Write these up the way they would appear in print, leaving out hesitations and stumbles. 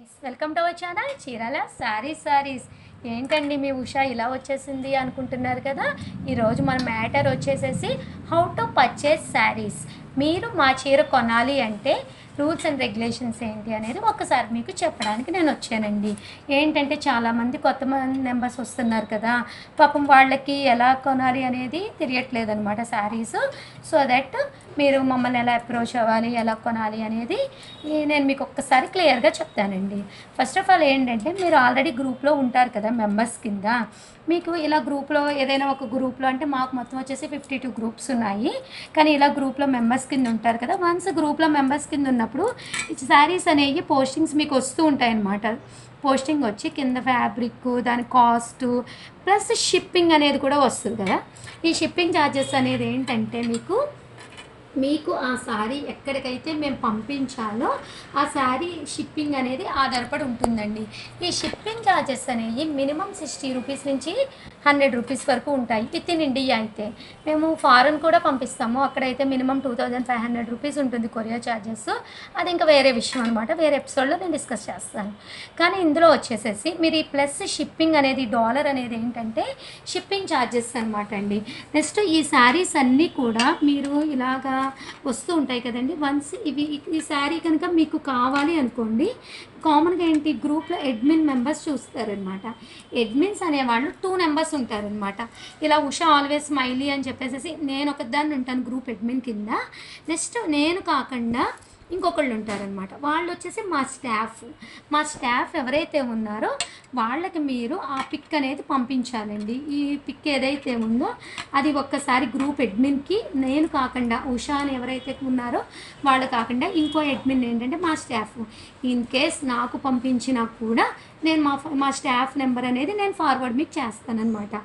Welcome to our channel Chirala saris. ఏంటండి మీ ఉషా ఇలా వచ్చేసింది అనుకుంటున్నారు కదా. ఈరోజు మన మ్యాటర్ వచ్చేసేసి హౌ టు పర్చేస్ శారీస్. మీరు మా చీర కొనాలి అంటే రూల్స్ అండ్ రెగ్యులేషన్స్ ఏంటి అనేది ఒక్కసారి మీకు చెప్పడానికి నేను వచ్చానండి. ఏంటంటే చాలామంది కొత్త మెంబర్స్ వస్తున్నారు కదా, పాపం వాళ్ళకి ఎలా కొనాలి అనేది తెలియట్లేదు అనమాట శారీస్. సో దట్ మీరు మమ్మల్ని ఎలా అప్రోచ్ అవ్వాలి, ఎలా కొనాలి అనేది నేను మీకు ఒక్కసారి క్లియర్గా చెప్తానండి. ఫస్ట్ ఆఫ్ ఆల్ ఏంటంటే మీరు ఆల్రెడీ గ్రూప్లో ఉంటారు కదా మెంబర్స్ కింద. మీకు ఇలా గ్రూప్లో ఏదైనా ఒక గ్రూప్లో అంటే మాకు మొత్తం వచ్చేసి 52 గ్రూప్స్ ఉన్నాయి, కానీ ఇలా గ్రూప్లో మెంబర్స్ కింద ఉంటారు కదా. వన్స్ గ్రూప్లో మెంబర్స్ కింద ఉన్నప్పుడు శారీస్ అనేవి పోస్టింగ్స్ మీకు వస్తూ ఉంటాయన్నమాట. పోస్టింగ్ వచ్చి కింద ఫ్యాబ్రిక్, దాని కాస్ట్ ప్లస్ షిప్పింగ్ అనేది కూడా వస్తుంది కదా. ఈ షిప్పింగ్ ఛార్జెస్ అనేది ఏంటంటే మీకు ఆ శారీ ఎక్కడికైతే మేము పంపించాలో ఆ శారీ షిప్పింగ్ అనేది ఆధారపడి ఉంటుందండి. ఈ షిప్పింగ్ ఛార్జెస్ అనేవి మినిమం 60 రూపీస్ నుంచి 100 రూపీస్ వరకు ఉంటాయి విత్ ఇన్ ఇండియా. అయితే మేము ఫారెన్ కూడా పంపిస్తాము, అక్కడైతే మినిమం 2500 రూపీస్ ఉంటుంది కొరియర్ ఛార్జెస్. అది ఇంకా వేరే విషయం అనమాట, వేరే ఎపిసోడ్లో నేను డిస్కస్ చేస్తాను. కానీ ఇందులో వచ్చేసేసి మీరు ఈ ప్లస్ షిప్పింగ్ అనేది డాలర్ అనేది ఏంటంటే షిప్పింగ్ ఛార్జెస్ అనమాట అండి. నెక్స్ట్ ఈ శారీస్ అన్నీ కూడా మీరు ఇలాగా వస్తూ ఉంటాయి కదండి. వన్స్ ఈ శారీ కనుక మీకు కావాలి అనుకోండి, కామన్గా ఏంటి గ్రూప్లో అడ్మిన్ మెంబర్స్ చూస్తారనమాట. అడ్మిన్స్ అనేవాళ్ళు 2 మెంబర్స్ ఉంటారనమాట. ఇలా ఉషా ఆల్వేస్ స్మైలీ అని చెప్పేసి నేను ఒకదాన్ని ఉంటాను గ్రూప్ అడ్మిన్ కింద. నెక్స్ట్ నేను కాకుండా ఇంకొకళ్ళు ఉంటారనమాట, వాళ్ళు వచ్చేసి మా స్టాఫ్ ఎవరైతే ఉన్నారో వాళ్ళకి మీరు ఆ పిక్ అనేది పంపించాలండి. ఈ పిక్ ఏదైతే ఉందో అది ఒక్కసారి గ్రూప్ అడ్మిన్కి, నేను కాకుండా ఉషా అని ఎవరైతే ఉన్నారో వాళ్ళు కాకుండా ఇంకో అడ్మిన్ ఏంటంటే మా స్టాఫ్. ఇన్ కేస్ నాకు పంపించినా కూడా నేను మా స్టాఫ్ నెంబర్ అనేది నేను ఫార్వర్డ్ మీకు చేస్తానన్నమాట.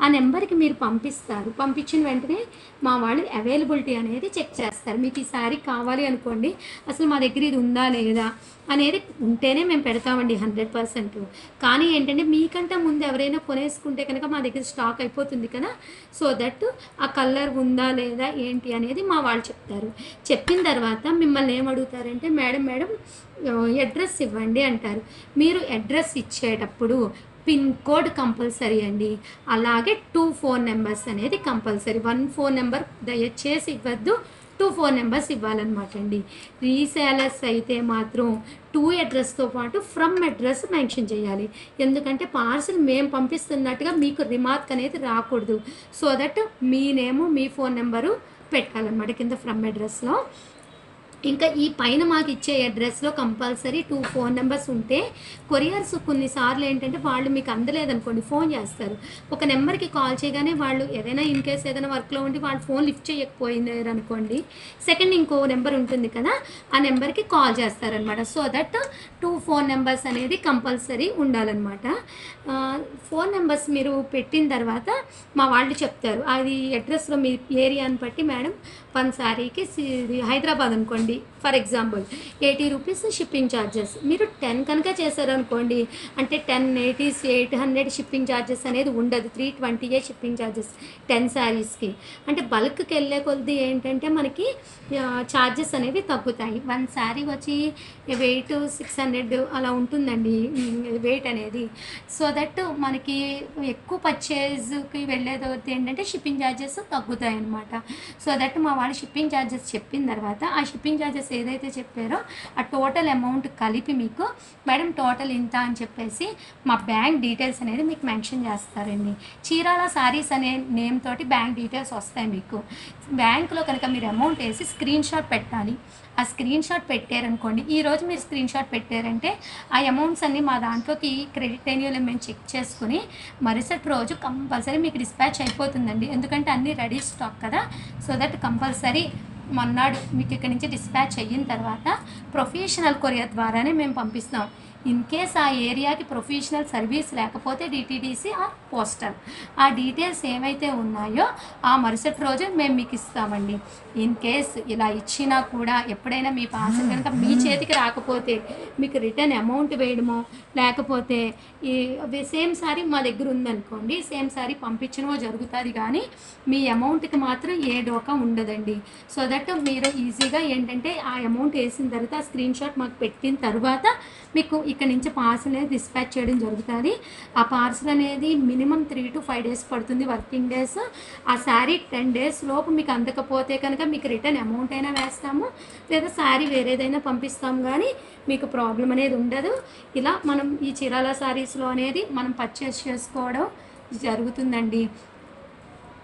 ఆ నెంబర్కి మీరు పంపిస్తారు. పంపించిన వెంటనే మా వాళ్ళు అవైలబిలిటీ అనేది చెక్ చేస్తారు. మీకు ఈ శారీ కావాలి అనుకోండి, అసలు మా దగ్గర ఇది ఉందా లేదా అనేది ఉంటేనే మేము పెడతామండి 100%. కానీ ఏంటంటే మీకంటే ముందు ఎవరైనా కొనేసుకుంటే కనుక మా దగ్గర స్టాక్ అయిపోతుంది కదా. సో దట్ ఆ కలర్ ఉందా లేదా ఏంటి అనేది మా వాళ్ళు చెప్తారు. చెప్పిన తర్వాత మిమ్మల్ని ఏమడుగుతారంటే మేడం అడ్రస్ ఇవ్వండి అంటారు. మీరు అడ్రస్ ఇచ్చేటప్పుడు పిన్ కోడ్ కంపల్సరీ అండి. అలాగే 2 ఫోన్ నెంబర్స్ అనేది కంపల్సరీ. 1 ఫోన్ నెంబర్ దయచేసి ఇవ్వద్దు, 2 ఫోన్ నెంబర్స్ ఇవ్వాలన్నమాట అండి. రీసేలర్స్ అయితే మాత్రం 2 అడ్రస్తో పాటు ఫ్రమ్ అడ్రస్ మెన్షన్ చేయాలి. ఎందుకంటే పార్సల్ మేము పంపిస్తున్నట్టుగా మీకు రిమార్క్ అనేది రాకూడదు. సో దట్ మీ నేము మీ ఫోన్ నెంబరు పెట్టాలన్నమాట కింద ఫ్రమ్ అడ్రస్లో. ఇంకా ఈ పైన మాకు ఇచ్చే అడ్రస్లో కంపల్సరీ 2 ఫోన్ నెంబర్స్ ఉంటే కొరియర్స్ కొన్నిసార్లు ఏంటంటే వాళ్ళు మీకు అందలేదనుకోండి ఫోన్ చేస్తారు. ఒక నెంబర్కి కాల్ చేయగానే వాళ్ళు ఏదైనా ఇన్ కేస్ ఏదైనా వర్క్లో ఉండి వాళ్ళు ఫోన్ లిఫ్ట్ చేయకపోయినారు అనుకోండి, సెకండ్ ఇంకో నెంబర్ ఉంటుంది కదా, ఆ నెంబర్కి కాల్ చేస్తారనమాట. సో దట్ 2 ఫోన్ నెంబర్స్ అనేది కంపల్సరీ ఉండాలన్నమాట. ఫోన్ నెంబర్స్ మీరు పెట్టిన తర్వాత మా వాళ్ళు చెప్తారు. అది అడ్రస్లో మీ ఏరియాని బట్టి మేడం 1 శారీకి హైదరాబాద్ అనుకోండి for example 80 rupees shipping charges. మీరు 10 కనుక చేశారనుకోండి అంటే 10 80 800 షిప్పింగ్ ఛార్జెస్ అనేది ఉండదు. 320 షిప్పింగ్ ఛార్జెస్ 10 శారీస్కి. అంటే బల్క్కి వెళ్ళే కొద్ది ఏంటంటే మనకి ఛార్జెస్ అనేవి తగ్గుతాయి. 1 శారీ వచ్చి వెయిట్ 600 అలా ఉంటుందండి వెయిట్ అనేది. సో దట్ మనకి ఎక్కువ పర్చేజ్కి వెళ్ళేది ఏంటంటే షిప్పింగ్ ఛార్జెస్ తగ్గుతాయి అన్నమాట. సో దట్ మా వాళ్ళు షిప్పింగ్ ఛార్జెస్ చెప్పిన తర్వాత ఆ షిప్పింగ్ ఛార్జెస్ ఏదైతే చెప్పారో ఆ టోటల్ అమౌంట్ కలిపి మీకు మేడం టోటల్ ఇంత అని చెప్పేసి మా బ్యాంక్ డీటెయిల్స్ అనేది మీకు మెన్షన్ చేస్తారండి. చీరాల శారీస్ అనే నేమ్ తోటి బ్యాంక్ డీటెయిల్స్ వస్తాయి మీకు. బ్యాంకులో కనుక మీరు అమౌంట్ వేసి స్క్రీన్ షాట్ పెట్టాలి. ఆ స్క్రీన్ షాట్ పెట్టారనుకోండి, ఈరోజు మీరు స్క్రీన్ షాట్ పెట్టారంటే ఆ అమౌంట్స్ అన్నీ మా దాంట్లోకి క్రెడిట్ అయిన మేము చెక్ చేసుకుని మరుసటి రోజు కంపల్సరీ మీకు డిస్పాచ్ అయిపోతుందండి. ఎందుకంటే అన్నీ రెడీ స్టాక్ కదా. సో దట్ కంపల్సరీ మొన్నాడు మీకు ఇక్కడి నుంచి డిస్పాచ్ అయిన తర్వాత ప్రొఫెషనల్ కొరియర్ ద్వారానే మేము పంపిస్తాం. ఇన్ కేస్ ఆ ఏరియాకి ప్రొఫెషనల్ సర్వీస్ లేకపోతే డిటీడీసీ ఆ పోస్టల్ ఆ డీటెయిల్స్ ఏవైతే ఉన్నాయో ఆ మరుసటి రోజు మేము మీకు ఇస్తామండి. ఇన్ కేస్ ఇలా ఇచ్చినా కూడా ఎప్పుడైనా మీ పార్సల్ కనుక మీ చేతికి రాకపోతే మీకు రిటర్న్ అమౌంట్ వేయడమో లేకపోతే ఈ సేమ్ సారీ మా దగ్గర ఉందనుకోండి సేమ్ సారీ పంపించడమో జరుగుతుంది. కానీ మీ అమౌంట్కి మాత్రం ఏ డోకా ఉండదండి. సో దట్ మీరు ఈజీగా ఏంటంటే ఆ అమౌంట్ వేసిన తర్వాత ఆ స్క్రీన్ షాట్ మాకు పెట్టిన తర్వాత మీకు ఇక్కడ నుంచి పార్సల్ అనేది డిస్పాచ్ చేయడం జరుగుతుంది. ఆ పార్సల్ అనేది మినిమం 3 to 5 డేస్ పడుతుంది, వర్కింగ్ డేస్. ఆ శారీ 10 డేస్ లోపు మీకు అందకపోతే కనుక మీకు రిటర్న్ అమౌంట్ అయినా వేస్తాము, లేదా శారీ వేరేదైనా పంపిస్తాము, కానీ మీకు ప్రాబ్లం అనేది ఉండదు. ఇలా మనం ఈ చీరాల శారీస్లో అనేది మనం పర్చేస్ చేసుకోవడం జరుగుతుందండి.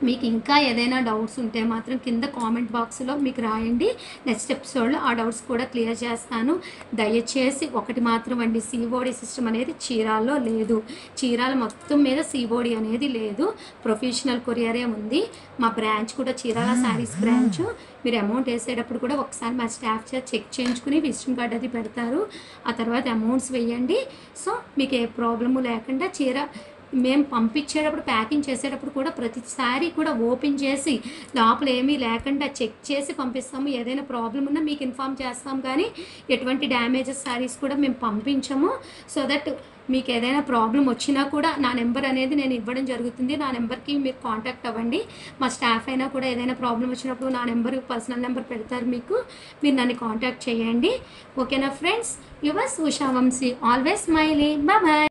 మీకు ఇంకా ఏదైనా డౌట్స్ ఉంటే మాత్రం కింద కామెంట్ బాక్స్లో మీకు రాయండి. నెక్స్ట్ ఎపిసోడ్లో ఆ డౌట్స్ కూడా క్లియర్ చేస్తాను. దయచేసి ఒకటి మాత్రం అండి, సిఓడి సిస్టమ్ అనేది చీరాల్లో లేదు. చీరాల మొత్తం మీద సిఓడి అనేది లేదు, ప్రొఫెషనల్ కొరియరే ఉంది. మా బ్రాంచ్ కూడా చీరాల శారీస్ బ్రాంచ్. మీరు అమౌంట్ వేసేటప్పుడు కూడా ఒకసారి మా స్టాఫ్ చేత చెక్ చేయించుకుని విజిటింగ్ కార్డ్ అది పెడతారు. ఆ తర్వాత అమౌంట్స్ వేయండి. సో మీకు ఏ ప్రాబ్లము లేకుండా చీర మేము పంపించేటప్పుడు, ప్యాకింగ్ చేసేటప్పుడు కూడా ప్రతిసారి కూడా ఓపెన్ చేసి లోపల ఏమీ లేకుండా చెక్ చేసి పంపిస్తాము. ఏదైనా ప్రాబ్లం ఉన్నా మీకు ఇన్ఫామ్ చేస్తాం, కానీ ఎటువంటి డ్యామేజెస్ శారీస్ కూడా మేము పంపించము. సో దట్ మీకు ఏదైనా ప్రాబ్లం వచ్చినా కూడా నా నెంబర్ అనేది నేను ఇవ్వడం జరుగుతుంది. నా నెంబర్కి మీరు కాంటాక్ట్ అవ్వండి. మా స్టాఫ్ అయినా కూడా ఏదైనా ప్రాబ్లం వచ్చినప్పుడు నా నెంబర్, పర్సనల్ నెంబర్ పెడతారు మీకు, మీరు నన్ను కాంటాక్ట్ చేయండి. ఓకేనా friends? Yours Usha Vamsi, always smiley. Bye bye.